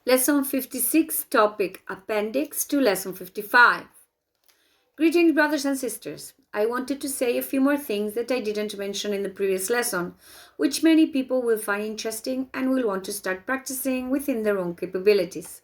Lesson 56, topic Appendix to Lesson 55. Greetings, brothers and sisters. I wanted to say a few more things that I didn't mention in the previous lesson, which many people will find interesting and will want to start practicing within their own capabilities.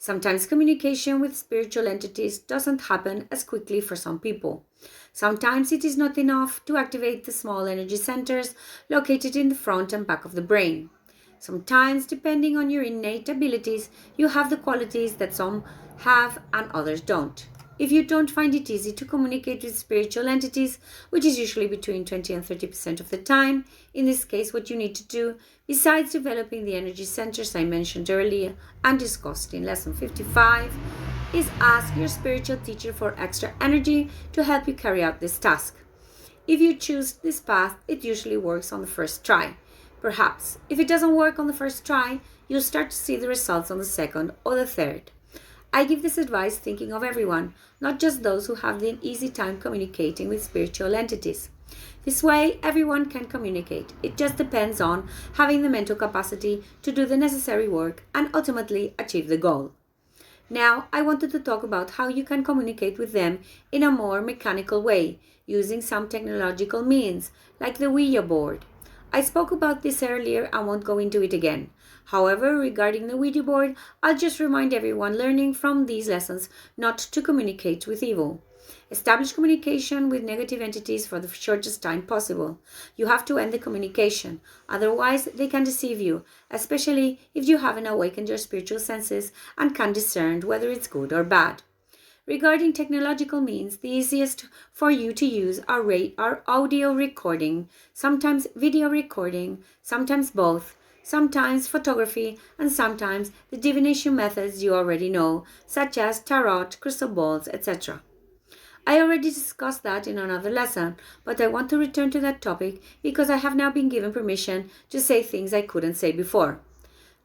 Sometimes communication with spiritual entities doesn't happen as quickly for some people. Sometimes it is not enough to activate the small energy centers located in the front and back of the brain. Sometimes, depending on your innate abilities, you have the qualities that some have and others don't. If you don't find it easy to communicate with spiritual entities, which is usually between 20 and 30% of the time, in this case, what you need to do, besides developing the energy centers I mentioned earlier and discussed in lesson 55, is ask your spiritual teacher for extra energy to help you carry out this task. If you choose this path, it usually works on the first try. Perhaps, if it doesn't work on the first try, you'll start to see the results on the second or the third. I give this advice thinking of everyone, not just those who have an easy time communicating with spiritual entities. This way, everyone can communicate. It just depends on having the mental capacity to do the necessary work and ultimately achieve the goal. Now, I wanted to talk about how you can communicate with them in a more mechanical way, using some technological means, like the Ouija board. I spoke about this earlier and won't go into it again. However, regarding the Ouija board, I'll just remind everyone learning from these lessons not to communicate with evil. Establish communication with negative entities for the shortest time possible. You have to end the communication, otherwise they can deceive you, especially if you haven't awakened your spiritual senses and can discern whether it's good or bad. Regarding technological means, the easiest for you to use are audio recording, sometimes video recording, sometimes both, sometimes photography, and sometimes the divination methods you already know, such as tarot, crystal balls, etc. I already discussed that in another lesson, but I want to return to that topic because I have now been given permission to say things I couldn't say before.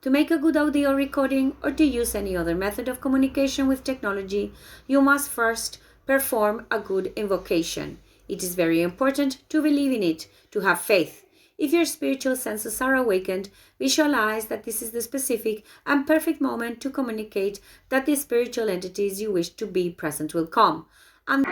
To make a good audio recording or to use any other method of communication with technology, you must first perform a good invocation. It is very important to believe in it, to have faith. If your spiritual senses are awakened, visualize that this is the specific and perfect moment to communicate that the spiritual entities you wish to be present will come. And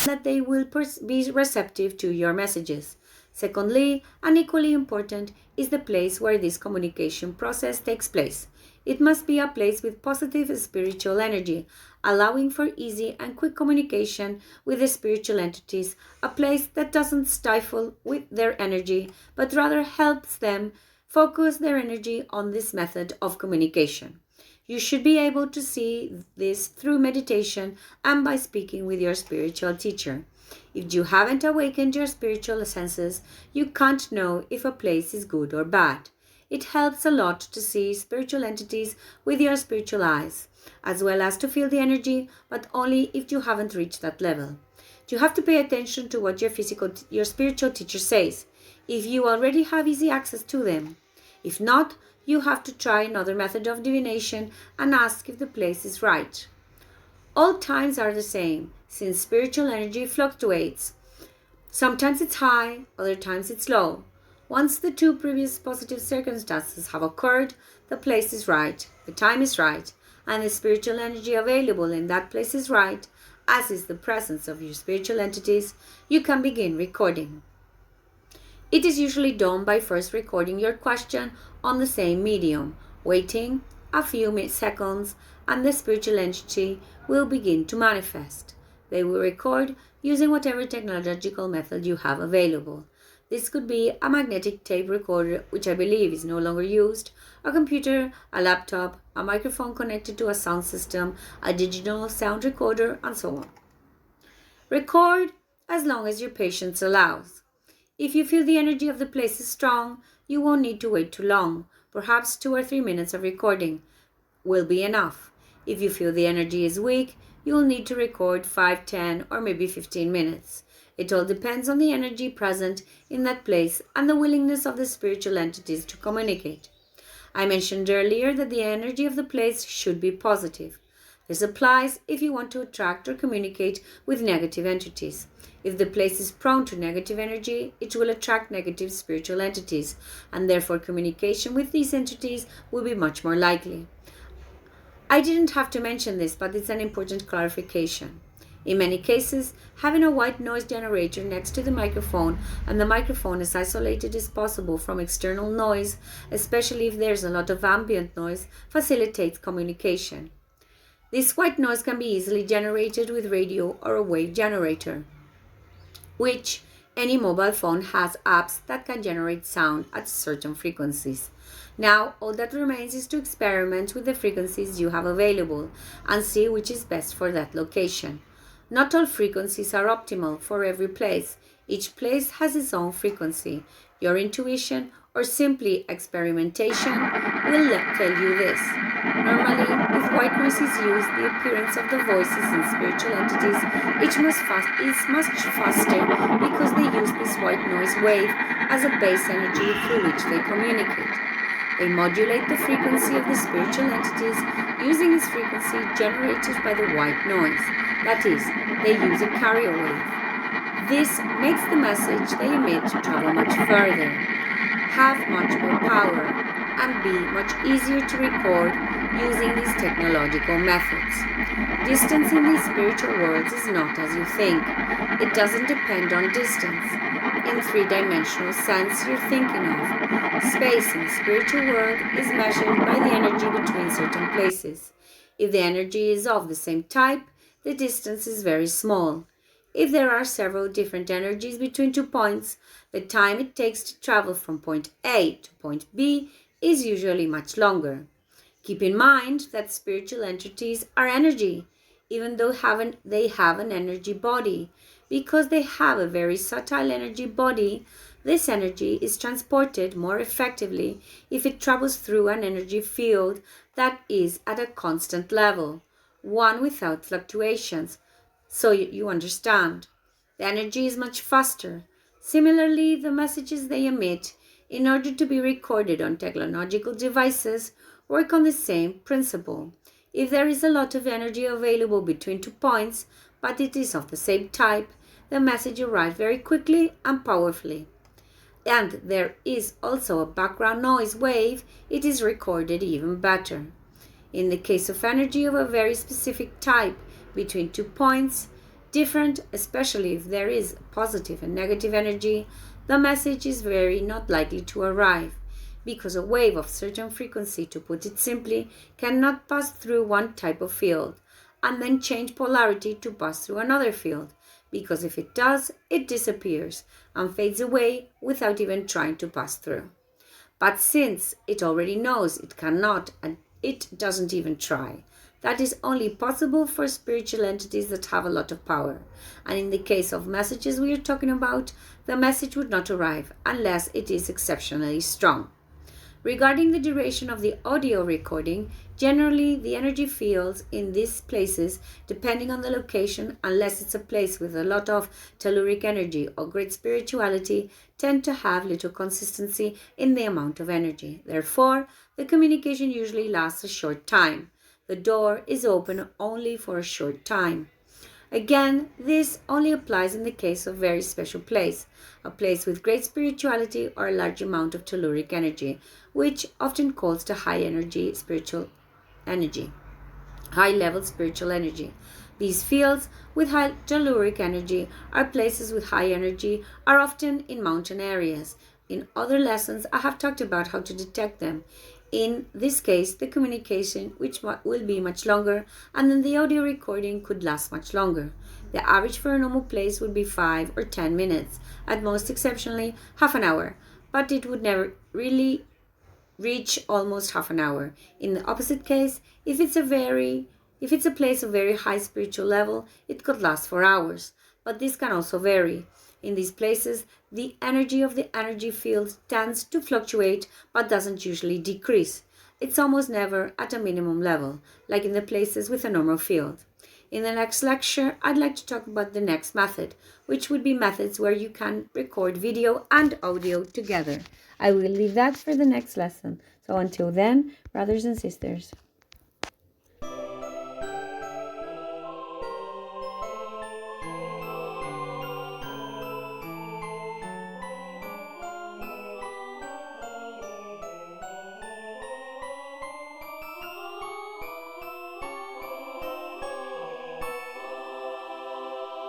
that they will be receptive to your messages. Secondly, and equally important, is the place where this communication process takes place. It must be a place with positive spiritual energy, allowing for easy and quick communication with the spiritual entities, a place that doesn't stifle with their energy, but rather helps them focus their energy on this method of communication. You should be able to see this through meditation and by speaking with your spiritual teacher. If you haven't awakened your spiritual senses, you can't know if a place is good or bad. It helps a lot to see spiritual entities with your spiritual eyes, as well as to feel the energy, but only if you haven't reached that level. You have to pay attention to what your spiritual teacher says, if you already have easy access to them. If not, you have to try another method of divination and ask if the place is right. All times are the same, since spiritual energy fluctuates. Sometimes it's high, other times it's low. Once the two previous positive circumstances have occurred, the place is right, the time is right, and the spiritual energy available in that place is right, as is the presence of your spiritual entities, you can begin recording. It is usually done by first recording your question on the same medium, waiting a few seconds, and the spiritual entity will begin to manifest. They will record using whatever technological method you have available. This could be a magnetic tape recorder, which I believe is no longer used, a computer, a laptop, a microphone connected to a sound system, a digital sound recorder, and so on. Record as long as your patience allows. If you feel the energy of the place is strong, you won't need to wait too long. Perhaps 2 or 3 minutes of recording will be enough. If you feel the energy is weak, you will need to record 5, 10, or maybe 15 minutes. It all depends on the energy present in that place and the willingness of the spiritual entities to communicate. I mentioned earlier that the energy of the place should be positive. This applies if you want to attract or communicate with negative entities. If the place is prone to negative energy, it will attract negative spiritual entities, and therefore communication with these entities will be much more likely. I didn't have to mention this, but it's an important clarification. In many cases, having a white noise generator next to the microphone and the microphone as isolated as possible from external noise, especially if there's a lot of ambient noise, facilitates communication. This white noise can be easily generated with radio or a wave generator, which any mobile phone has apps that can generate sound at certain frequencies. Now, all that remains is to experiment with the frequencies you have available and see which is best for that location. Not all frequencies are optimal for every place. Each place has its own frequency. Your intuition or simply experimentation will tell you this. Normally, if white noise is used, the appearance of the voices and spiritual entities is much faster because they use this white noise wave as a base energy through which they communicate. They modulate the frequency of the spiritual entities using this frequency generated by the white noise. That is, they use a carrier wave. This makes the message they emit travel much further, have much more power, and be much easier to record using these technological methods. Distance in these spiritual worlds is not as you think. It doesn't depend on distance. In three-dimensional sense you're thinking of. Space in the spiritual world is measured by the energy between certain places. If the energy is of the same type, the distance is very small. If there are several different energies between 2 points, the time it takes to travel from point A to point B is usually much longer. Keep in mind that spiritual entities are energy, even though they have an energy body. Because they have a very subtle energy body, this energy is transported more effectively if it travels through an energy field that is at a constant level, one without fluctuations. So you understand. The energy is much faster. Similarly, the messages they emit, in order to be recorded on technological devices, work on the same principle. If there is a lot of energy available between 2 points, but it is of the same type, the message arrives very quickly and powerfully. And there is also a background noise wave, it is recorded even better. In the case of energy of a very specific type between 2 points, different, especially if there is positive and negative energy, the message is very not likely to arrive, because a wave of certain frequency, to put it simply, cannot pass through one type of field and then change polarity to pass through another field, because if it does, it disappears and fades away without even trying to pass through. But since it already knows it cannot and it doesn't even try, that is only possible for spiritual entities that have a lot of power. And in the case of messages we are talking about, the message would not arrive unless it is exceptionally strong. Regarding the duration of the audio recording, generally the energy fields in these places, depending on the location, unless it's a place with a lot of telluric energy or great spirituality, tend to have little consistency in the amount of energy. Therefore, the communication usually lasts a short time. The door is open only for a short time. Again, this only applies in the case of very special place, a place with great spirituality or a large amount of telluric energy, which often calls to high level spiritual energy. These fields with high telluric energy or places with high energy are often in mountain areas. In other lessons, I have talked about how to detect them. In this case, the communication will be much longer, and then the audio recording could last much longer. The average for a normal place would be 5 or 10 minutes, at most exceptionally half an hour, but it would never really reach almost half an hour. In the opposite case, if it's a place of very high spiritual level, it could last for hours, but this can also vary. In these places, the energy of the energy field tends to fluctuate but doesn't usually decrease. It's almost never at a minimum level, like in the places with a normal field. In the next lecture, I'd like to talk about the next method, which would be methods where you can record video and audio together. I will leave that for the next lesson. So until then, brothers and sisters.